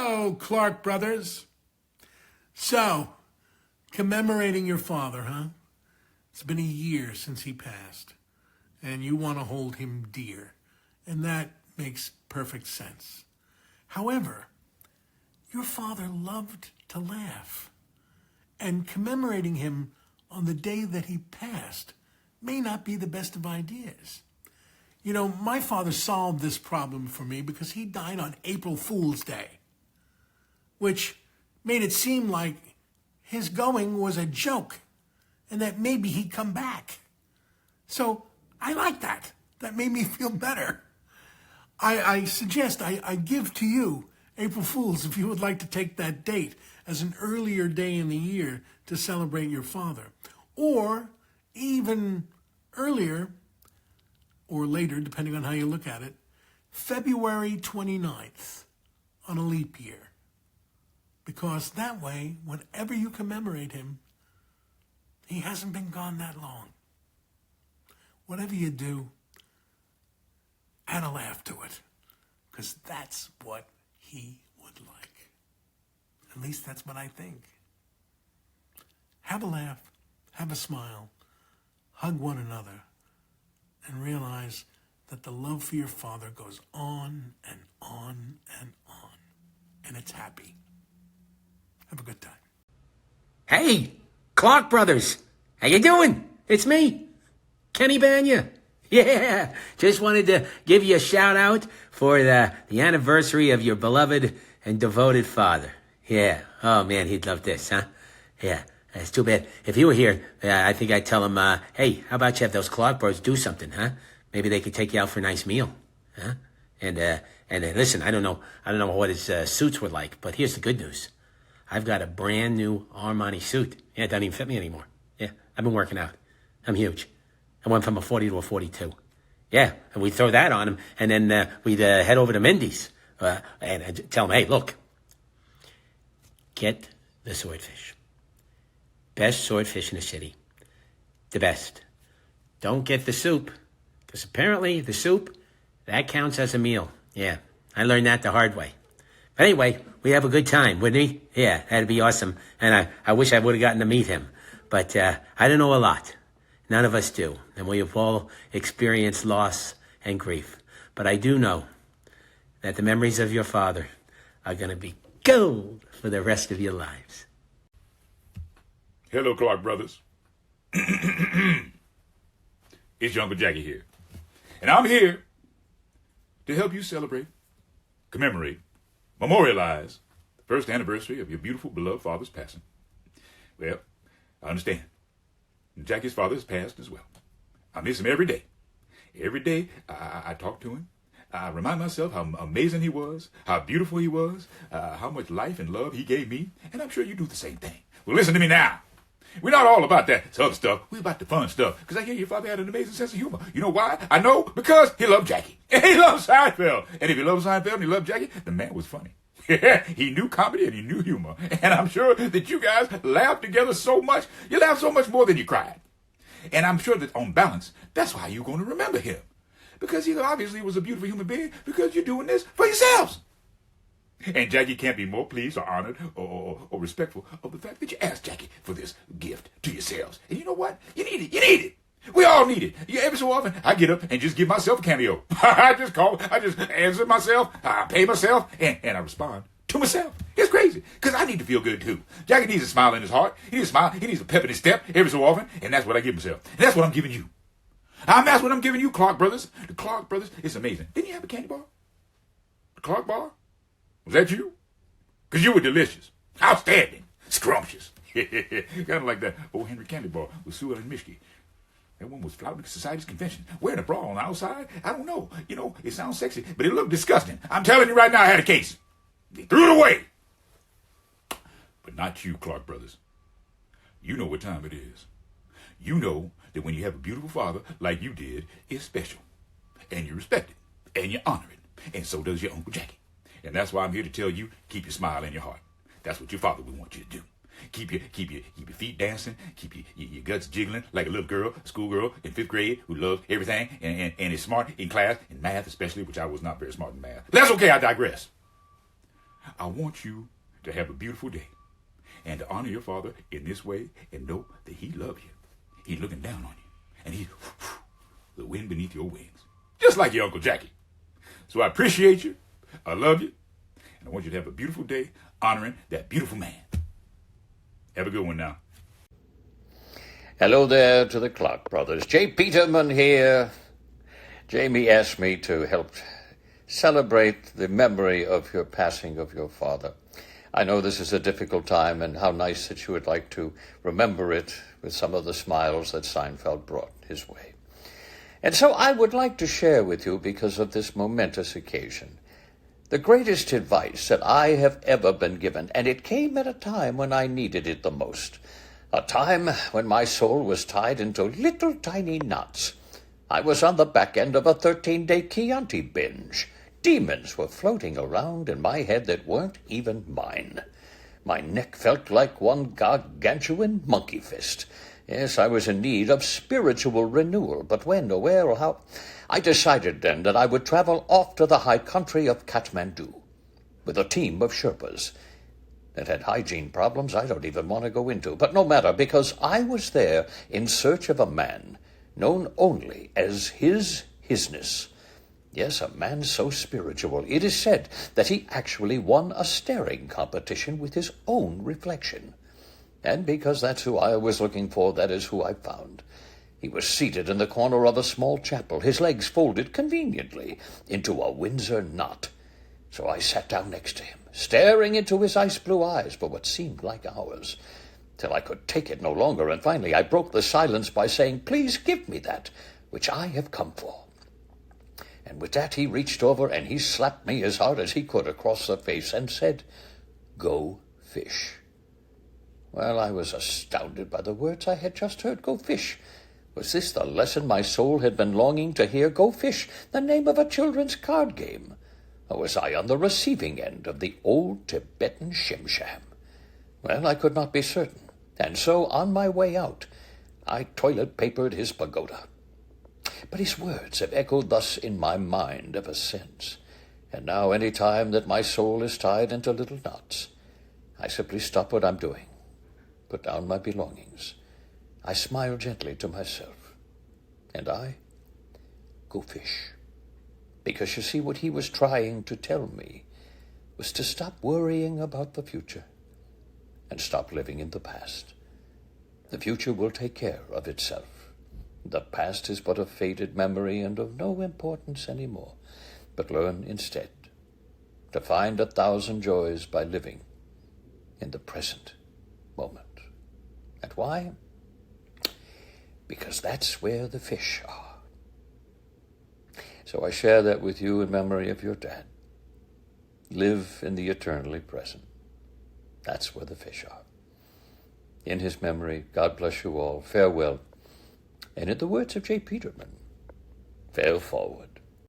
Hello, Clark brothers. So, commemorating your father, huh? It's been a year since he passed, and you want to hold him dear, and that makes perfect sense. However, your father loved to laugh, and commemorating him on the day that he passed may not be the best of ideas. You know, my father solved this problem for me because he died on April Fool's Day, which made it seem like his going was a joke and that maybe he'd come back. So I like that. That made me feel better. I suggest I give to you, April Fools, if you would like to take that date as an earlier day in the year to celebrate your father. Or even earlier, or later, depending on how you look at it, February 29th on a leap year. Because that way, whenever you commemorate him, he hasn't been gone that long. Whatever you do, add a laugh to it, because that's what he would like. At least that's what I think. Have a laugh, have a smile, hug one another, and realize that the love for your father goes on and on and on, and it's happy. Have a good time. Hey, Clark Brothers, how you doing? It's me, Kenny Banya. Yeah, just wanted to give you a shout out for the anniversary of your beloved and devoted father. Yeah, oh man, he'd love this, huh? Yeah, it's too bad. If he were here, I think I'd tell him, hey, how about you have those Clark Bros do something, huh? Maybe they could take you out for a nice meal, huh? And listen, I don't know what his suits were like, but here's the good news. I've got a brand new Armani suit. Yeah, it doesn't even fit me anymore. Yeah, I've been working out. I'm huge. I went from a 40 to a 42. Yeah, and we'd throw that on him, and then we'd head over to Mindy's and I'd tell him, hey, look, get the swordfish. Best swordfish in the city. The best. Don't get the soup, because apparently the soup, that counts as a meal. Yeah, I learned that the hard way. But anyway, we have a good time, wouldn't we? Yeah, that'd be awesome. And I wish I would have gotten to meet him. But I don't know a lot. None of us do. And we have all experienced loss and grief. But I do know that the memories of your father are going to be gold for the rest of your lives. Hello, Clark Brothers. It's your Uncle Jackie here. And I'm here to help you celebrate, commemorate, memorialize the first anniversary of your beautiful, beloved father's passing. Well, I understand. Jackie's father has passed as well. I miss him every day. Every day I talk to him. I remind myself how amazing he was, how beautiful he was, how much life and love he gave me. And I'm sure you do the same thing. Well, listen to me now. We're not all about that other stuff. We're about the fun stuff. Because I hear your father had an amazing sense of humor. You know why? I know, because he loved Jackie. And he loved Seinfeld. And if he loved Seinfeld and he loved Jackie, the man was funny. He knew comedy and he knew humor. And I'm sure that you guys laughed together so much. You laughed so much more than you cried. And I'm sure that on balance, that's why you're going to remember him. Because he obviously was a beautiful human being, because you're doing this for yourselves. And Jackie can't be more pleased or honored or respectful of the fact that you asked Jackie for this gift to yourselves. And you know what? You need it. You need it. We all need it. Every so often, I get up and just give myself a cameo. I just answer myself, I pay myself, and I respond to myself. It's crazy, because I need to feel good too. Jackie needs a smile in his heart. He needs a smile. He needs a pep in his step every so often, and that's what I give myself. And that's what I'm giving you. That's what I'm giving you, Clark Brothers. The Clark Brothers is amazing. Didn't you have a candy bar? The Clark bar? Was that you? Because you were delicious. Outstanding. Scrumptious. Kind of like that old Henry candy bar with Sue and Mishki. That one was flouting society's convention. Wearing a bra on the outside? I don't know. You know, it sounds sexy, but it looked disgusting. I'm telling you right now, I had a case. They threw it away. But not you, Clark Brothers. You know what time it is. You know that when you have a beautiful father like you did, it's special. And you respect it. And you honor it. And so does your Uncle Jackie. And that's why I'm here to tell you, keep your smile in your heart. That's what your father would want you to do. Keep your feet dancing, keep your guts jiggling like a little girl, a schoolgirl in 5th grade who loves everything and is smart in class, in math especially, which I was not very smart in math. But that's okay, I digress. I want you to have a beautiful day and to honor your father in this way and know that he loves you. He's looking down on you, and he's the wind beneath your wings, just like your Uncle Jackie. So I appreciate you, I love you, and I want you to have a beautiful day honoring that beautiful man. Have a good one now. Hello there to the Clark brothers. J. Peterman here. Jamie asked me to help celebrate the memory of your passing of your father. I know this is a difficult time, and how nice that you would like to remember it with some of the smiles that Seinfeld brought his way. And so I would like to share with you, because of this momentous occasion, the greatest advice that I have ever been given, and it came at a time when I needed it the most. A time when my soul was tied into little tiny knots. I was on the back end of a 13-day Chianti binge. Demons were floating around in my head that weren't even mine. My neck felt like one gargantuan monkey fist. Yes, I was in need of spiritual renewal, but when, or where, or how? I decided then that I would travel off to the high country of Kathmandu with a team of Sherpas. It had hygiene problems I don't even want to go into, but no matter, because I was there in search of a man known only as Hisness. Yes, a man so spiritual, it is said that he actually won a staring competition with his own reflection. And because that's who I was looking for, that is who I found. He was seated in the corner of a small chapel, his legs folded conveniently into a Windsor knot. So I sat down next to him, staring into his ice-blue eyes for what seemed like hours, till I could take it no longer, and finally I broke the silence by saying, "Please give me that which I have come for." And with that he reached over and he slapped me as hard as he could across the face and said, "Go fish." Well, I was astounded by the words I had just heard. Go fish. Was this the lesson my soul had been longing to hear? Go fish, the name of a children's card game. Or was I on the receiving end of the old Tibetan shim-sham? Well, I could not be certain, and so on my way out, I toilet-papered his pagoda. But his words have echoed thus in my mind ever since, and now any time that my soul is tied into little knots, I simply stop what I'm doing, put down my belongings, I smile gently to myself, and I go fish. Because you see, what he was trying to tell me was to stop worrying about the future and stop living in the past. The future will take care of itself. The past is but a faded memory and of no importance anymore, but learn instead to find 1,000 joys by living in the present moment. And why? Because that's where the fish are. So I share that with you in memory of your dad. Live in the eternally present. That's where the fish are. In his memory, God bless you all. Farewell. And in the words of J. Peterman, fare forward.